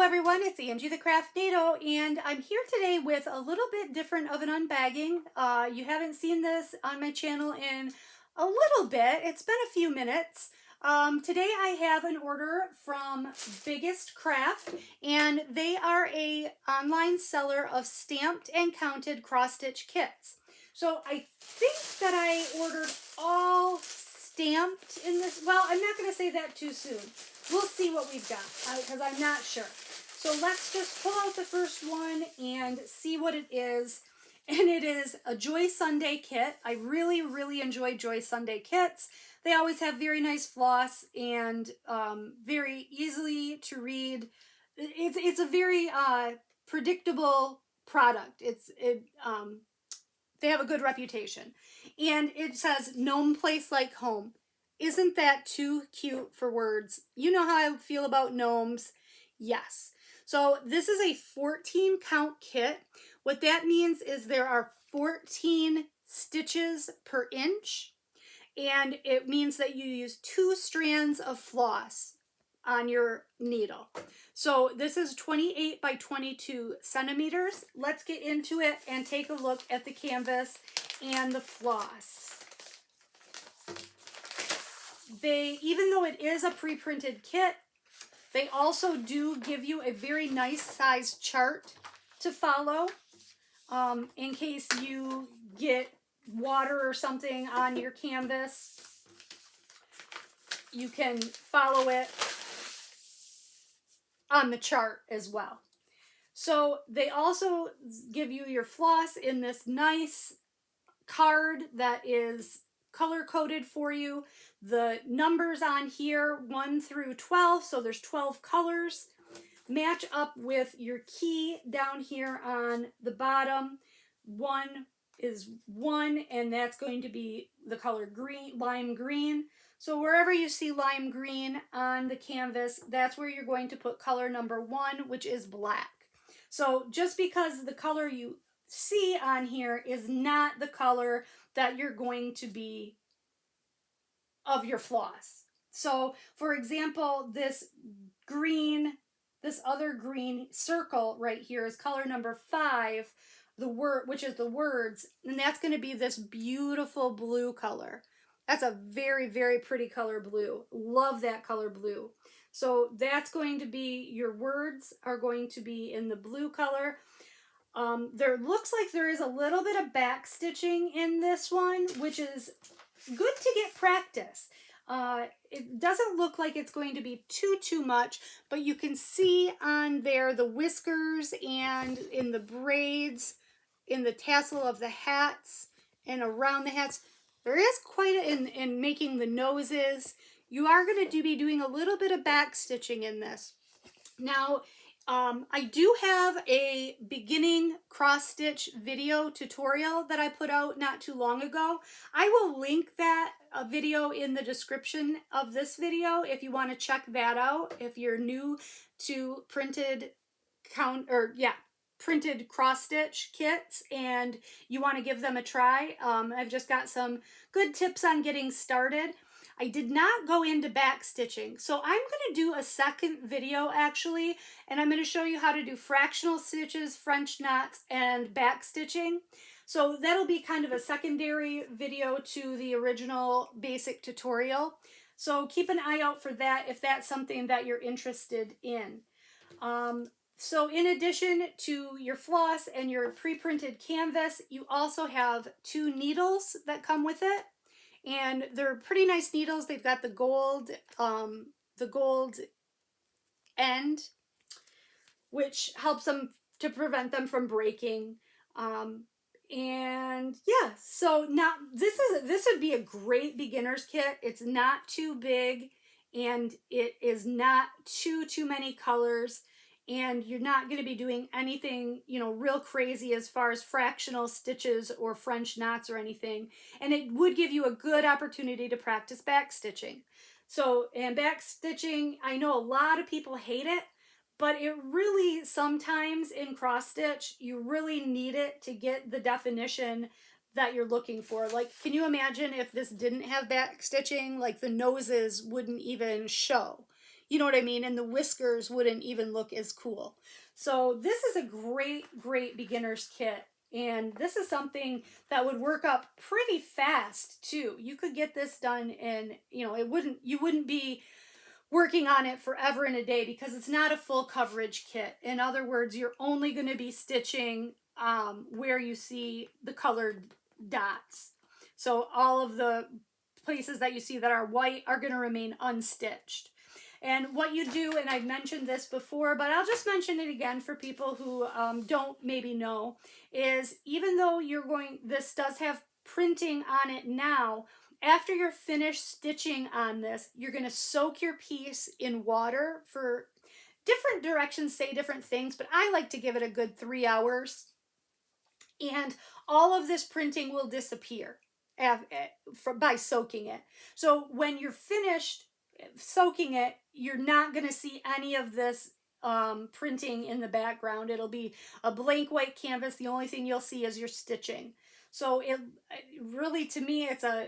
everyone, it's Angie the Craft Nato, and I'm here today with a little bit different of an unbagging. You haven't seen this on my channel in a little bit. It's been a few minutes. Today I have an order from Biggest Craft, and they are a online seller of stamped and counted cross-stitch kits. So I think that I ordered all stamped in this. Well, I'm not going to say that too soon. We'll see what we've got because I'm not sure. So let's just pull out the first one and see what it is. And it is a Joy Sunday kit. I really enjoy Joy Sunday kits. They always have very nice floss and very easily to read. It's a very predictable product. They have a good reputation. And it says, Gnome Place Like Home. Isn't that too cute for words? You know how I feel about gnomes. Yes. So this is a 14 count kit. What that means is there are 14 stitches per inch. And it means that you use 2 strands of floss on your needle. So this is 28 by 22 centimeters. Let's get into it and take a look at the canvas and the floss. Even though it is a pre-printed kit, they also do give you a very nice size chart to follow in case you get water or something on your canvas. You can follow it on the chart as well. So they also give you your floss in this nice card that is color-coded for you. The numbers on here, 1 through 12, so there's 12 colors, match up with your key down here on the bottom. 1 is 1, and that's going to be the color green, lime green. So wherever you see lime green on the canvas, that's where you're going to put color number 1, which is black. So just because the color you see on here is not the color that you're going to be of your floss. So for example, this other green circle right here is color number 5, which is the words, and that's going to be this beautiful blue color. That's a very pretty color blue. Love that color blue. So that's going to be, your words are going to be in the blue color. There looks like there is a little bit of back stitching in this one, which is good to get practice. It doesn't look like it's going to be too much, but you can see on there the whiskers and in the braids, in the tassel of the hats and around the hats. There is quite in making the noses. You are going to be doing a little bit of back stitching in this. Now, I do have a beginning cross stitch video tutorial that I put out not too long ago. I will link that video in the description of this video if you want to check that out. If you're new to printed cross stitch kits and you want to give them a try, I've just got some good tips on getting started. I did not go into back stitching, so I'm going to do a second video actually, and I'm going to show you how to do fractional stitches, French knots, and back stitching. So that'll be kind of a secondary video to the original basic tutorial. So keep an eye out for that if that's something that you're interested in. So in addition to your floss and your pre-printed canvas, you also have 2 needles that come with it. And they're pretty nice needles. They've got the gold end, which helps them to prevent them from breaking. And yeah, so now this would be a great beginner's kit. It's not too big, and it is not too many colors. And you're not going to be doing anything, real crazy as far as fractional stitches or French knots or anything. And it would give you a good opportunity to practice back stitching. So, and back stitching, I know a lot of people hate it, but it really, sometimes in cross stitch, you really need it to get the definition that you're looking for. Like, can you imagine if this didn't have back stitching? Like, the noses wouldn't even show. you know what I mean? And the whiskers wouldn't even look as cool. So this is a great, great beginner's kit. And this is something that would work up pretty fast too. You could get this done in, you know, you wouldn't be working on it forever in a day because it's not a full coverage kit. In other words, you're only going to be stitching where you see the colored dots. So all of the places that you see that are white are going to remain unstitched. And what you do, and I've mentioned this before, but I'll just mention it again for people who don't maybe know, is even though this does have printing on it now, after you're finished stitching on this, you're going to soak your piece in water for different directions, say different things, but I like to give it a good 3 hours. And all of this printing will disappear by soaking it. So when you're finished soaking it, you're not going to see any of this printing in the background. It'll be a blank white canvas. The only thing you'll see is your stitching. So it really, to me, it's a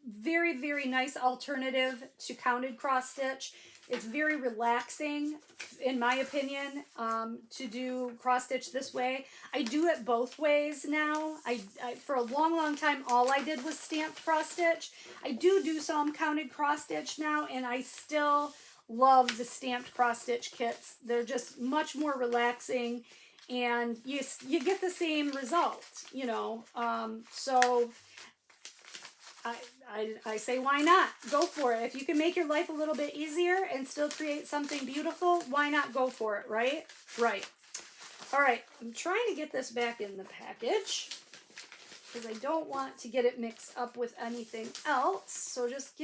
very, very nice alternative to counted cross stitch. It's very relaxing, in my opinion, to do cross stitch this way. I do it both ways now. I for a long, long time, all I did was stamped cross stitch. I do some counted cross stitch now, and I still love the stamped cross stitch kits. They're just much more relaxing, and you get the same result, you know. So I say, why not? Go for it. If you can make your life a little bit easier and still create something beautiful, why not go for it, right? Right. All right, I'm trying to get this back in the package because I don't want to get it mixed up with anything else. So just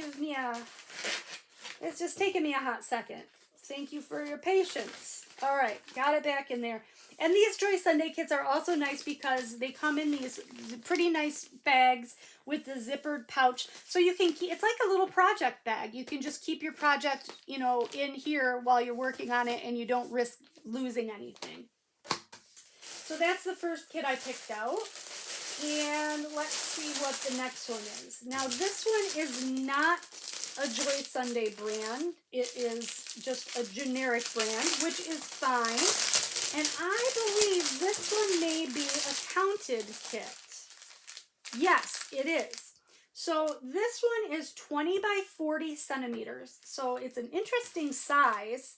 it's just taking me a hot second. Thank you for your patience. All right, got it back in there. And these Joy Sunday kits are also nice because they come in these pretty nice bags with the zippered pouch. So you can keep, it's like a little project bag. You can just keep your project, you know, in here while you're working on it and you don't risk losing anything. So that's the first kit I picked out. And let's see what the next one is. Now this one is not a Joy Sunday brand. It is just a generic brand, which is fine. And I believe this one may be a counted kit. Yes, it is. So this one is 20 by 40 centimeters. So it's an interesting size.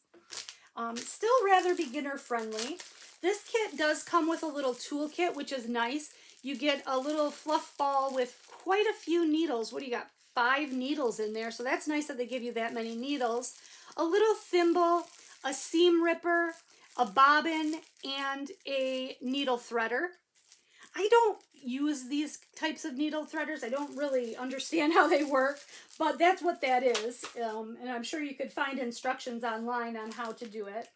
Still rather beginner friendly. This kit does come with a little toolkit, which is nice. You get a little fluff ball with quite a few needles. What do you got? 5 needles in there. So that's nice that they give you that many needles. A little thimble, a seam ripper, a bobbin, and a needle threader. I don't use these types of needle threaders. I don't really understand how they work, but that's what that is. And I'm sure you could find instructions online on how to do it.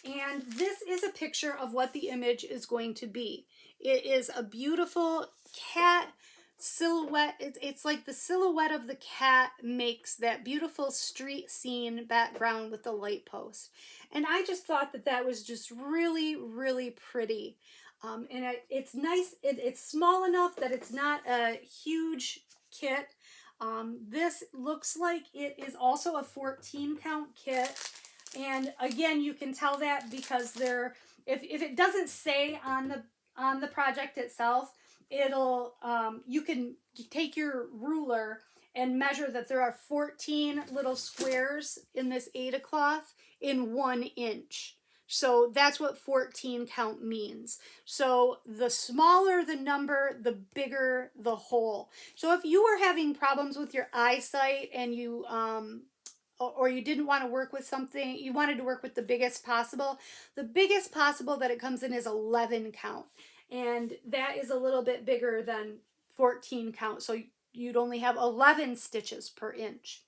And this is a picture of what the image is going to be. It is a beautiful cat silhouette. It's like the silhouette of the cat makes that beautiful street scene background with the light post. And I just thought that that was just really, really pretty. And it's nice. It's small enough that it's not a huge kit. This looks like it is also a 14 count kit. And again, you can tell that because if it doesn't say on the project itself, it'll you can take your ruler and measure that there are 14 little squares in this Aida cloth in 1 inch. So that's what 14 count means. So the smaller the number, the bigger the hole. So if you were having problems with your eyesight and you or you didn't want to work with something, you wanted to work with the biggest possible that it comes in is 11 count. And that is a little bit bigger than 14 count. So you'd only have 11 stitches per inch.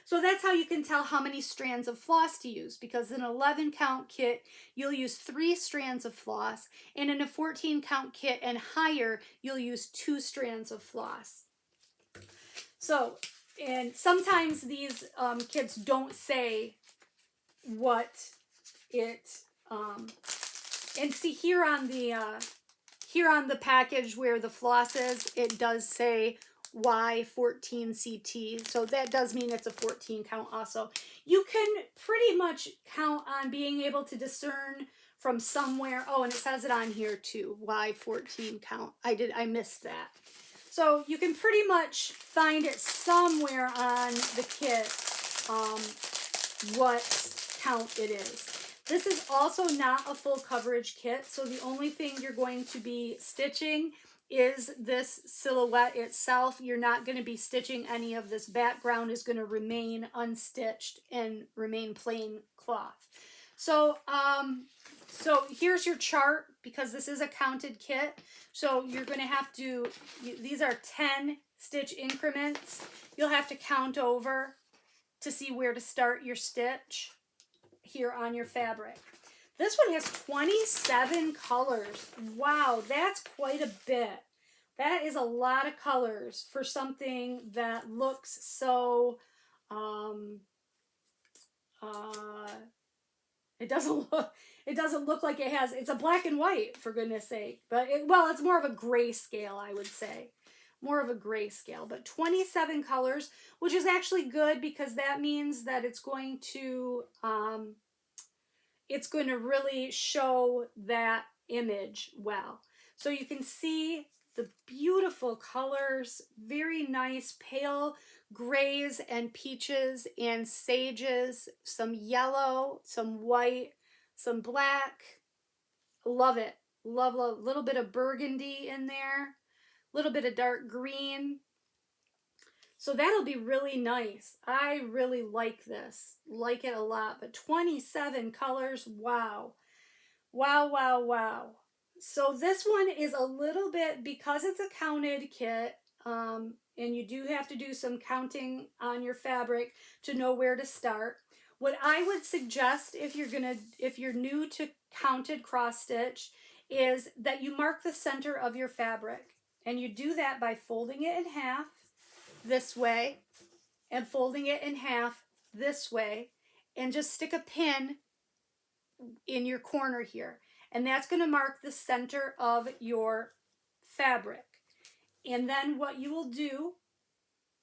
So that's how you can tell how many strands of floss to use, because in an 11 count kit, you'll use 3 strands of floss, and in a 14 count kit and higher, you'll use 2 strands of floss. So, and sometimes these kits don't say what it, and see here on the package where the floss is, it does say Y14CT, so that does mean it's a 14 count also. You can pretty much count on being able to discern from somewhere. Oh, and it says it on here too. Why 14 count? I missed that. So you can pretty much find it somewhere on the kit what count it is. This is also not a full coverage kit, so the only thing you're going to be stitching is this silhouette itself. You're not going to be stitching any of this. Background is going to remain unstitched and remain plain cloth. So, so here's your chart, because this is a counted kit. So you're going to have to, these are 10 stitch increments. You'll have to count over to see where to start your stitch here on your fabric. This one has 27 colors. Wow, that's quite a bit. That is a lot of colors for something that looks so, it doesn't look like it has, it's a black and white, for goodness sake. But, well, it's more of a grayscale, I would say. More of a grayscale, but 27 colors, which is actually good because that means that it's going to really show that image well. So you can see the beautiful colors, very nice pale grays and peaches and sages, some yellow, some white, some black. Love it. Love a little bit of burgundy in there. Little bit of dark green. So that'll be really nice. I really like this. Like it a lot. But 27 colors. Wow. Wow, wow, wow. So this one is a little bit, because it's a counted kit, and you do have to do some counting on your fabric to know where to start. What I would suggest if you're new to counted cross stitch is that you mark the center of your fabric. And you do that by folding it in half this way and folding it in half this way, and just stick a pin in your corner here. And that's going to mark the center of your fabric. And then what you will do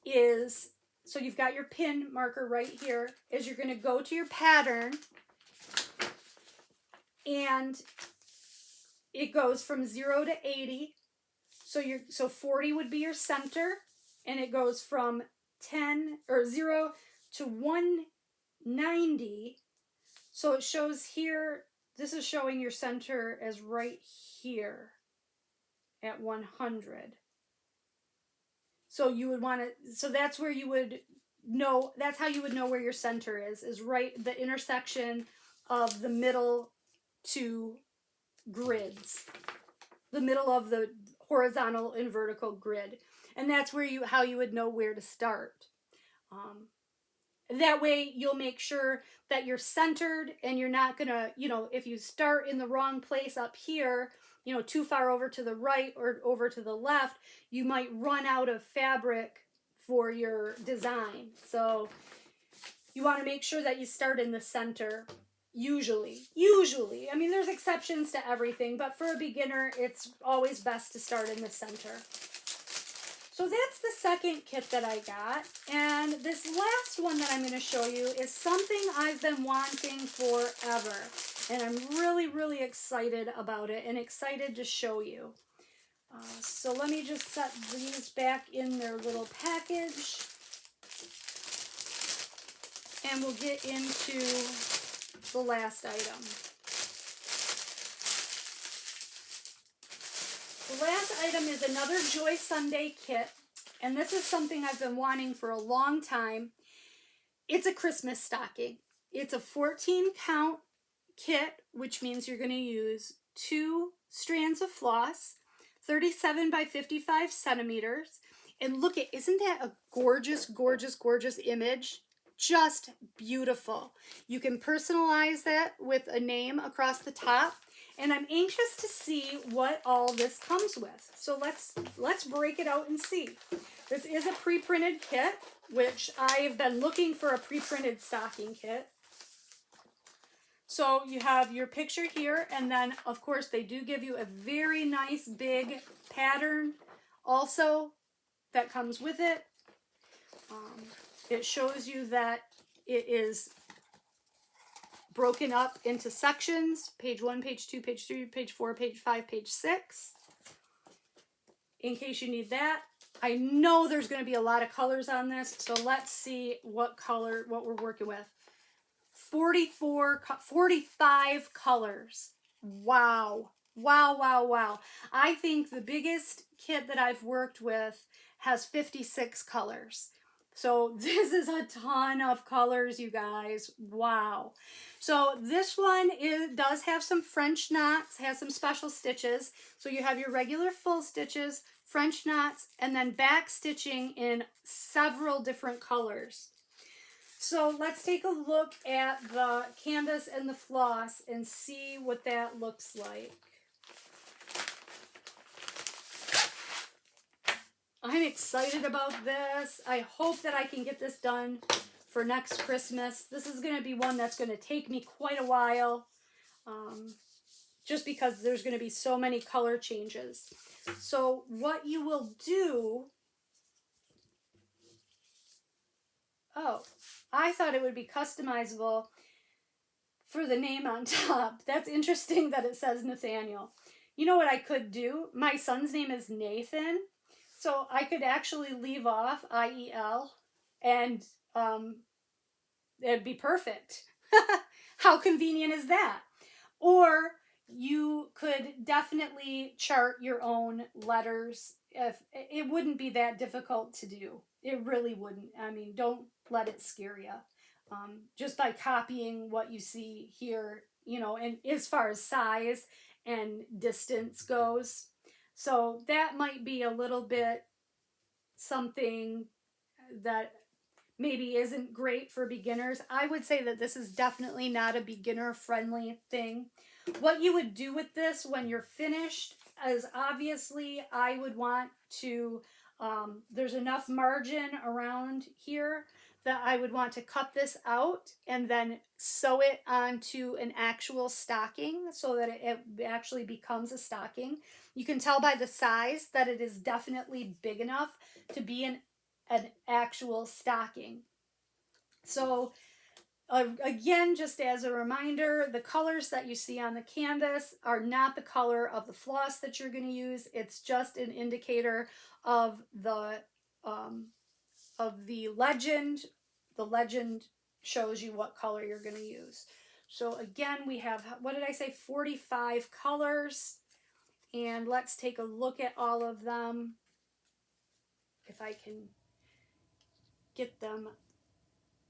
is, so you've got your pin marker right here, is you're going to go to your pattern, and it goes from 0 to 80. So 40 would be your center, and it goes from 0 to 190. So it shows here, this is showing your center as right here at 100. So you would want to, so that's where you would know, that's how you would know where your center is right the intersection of the middle two grids, the middle of the horizontal and vertical grid. And that's where how you would know where to start. That way you'll make sure that you're centered, and you're not gonna, if you start in the wrong place up here, too far over to the right or over to the left, you might run out of fabric for your design. So you want to make sure that you start in the center. Usually. I mean, there's exceptions to everything, but for a beginner, it's always best to start in the center. So that's the second kit that I got. And this last one that I'm going to show you is something I've been wanting forever. And I'm really, really excited about it and excited to show you. So let me just set these back in their little package. And we'll get into the last item. The last item is another Joy Sunday kit, and this is something I've been wanting for a long time. It's a Christmas stocking. It's a 14 count kit, which means you're going to use 2 strands of floss, 37 by 55 centimeters. And look at, isn't that a gorgeous, gorgeous, gorgeous image? Just beautiful. You can personalize that with a name across the top. And I'm anxious to see what all this comes with. So let's break it out and see. This is a pre-printed kit, which I've been looking for a pre-printed stocking kit. So you have your picture here, and then of course they do give you a very nice big pattern also that comes with it. It shows you that it is broken up into sections, page 1, page 2, page 3, page 4, page 5, page 6, in case you need that. I know there's going to be a lot of colors on this, so let's see what we're working with. 45 colors. Wow. Wow, wow, wow. I think the biggest kit that I've worked with has 56 colors. So this is a ton of colors, you guys. Wow. So this one does have some French knots, has some special stitches. So you have your regular full stitches, French knots, and then back stitching in several different colors. So let's take a look at the canvas and the floss and see what that looks like. I'm excited about this. I hope that I can get this done for next Christmas. This is going to be one that's going to take me quite a while, just because there's going to be so many color changes. So what you will do... Oh, I thought it would be customizable for the name on top. That's interesting that it says Nathaniel. You know what I could do? My son's name is Nathan, so I could actually leave off I-E-L, and it'd be perfect. How convenient is that? Or you could definitely chart your own letters. If it wouldn't be that difficult to do. It really wouldn't. I mean, don't let it scare you. Just by copying what you see here, you know, and as far as size and distance goes. So that might be a little bit something that maybe isn't great for beginners. I would say that this is definitely not a beginner-friendly thing. What you would do with this when you're finished is obviously I would want to, there's enough margin around here that I would want to cut this out and then sew it onto an actual stocking so that it actually becomes a stocking. You can tell by the size that it is definitely big enough to be an actual stocking. So again, just as a reminder, the colors that you see on the canvas are not the color of the floss that you're going to use. It's just an indicator of the legend. The legend shows you what color you're going to use. So again, we have, what did I say, 45 colors. And let's take a look at all of them. If I can get them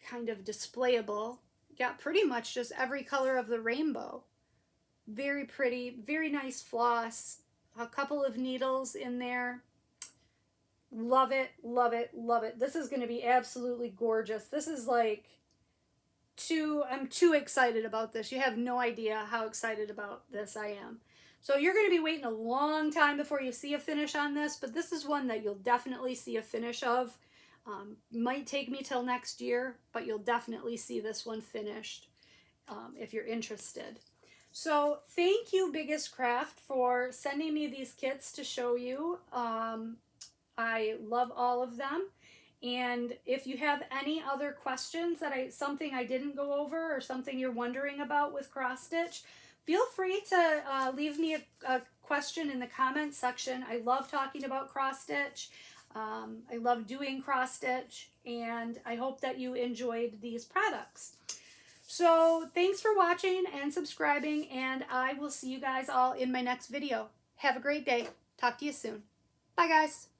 kind of displayable. Got pretty much just every color of the rainbow. Very pretty, very nice floss. A couple of needles in there. Love it, love it, love it. This is going to be absolutely gorgeous. This is like I'm too excited about this. You have no idea how excited about this I am. So you're going to be waiting a long time before you see a finish on this, but this is one that you'll definitely see a finish of. Might take me till next year, but you'll definitely see this one finished if you're interested. So thank you, Biggest Craft, for sending me these kits to show you. I love all of them. And if you have any other questions something I didn't go over or something you're wondering about with cross stitch, feel free to leave me a question in the comments section. I love talking about cross stitch. I love doing cross stitch, and I hope that you enjoyed these products. So thanks for watching and subscribing, and I will see you guys all in my next video. Have a great day. Talk to you soon. Bye, guys.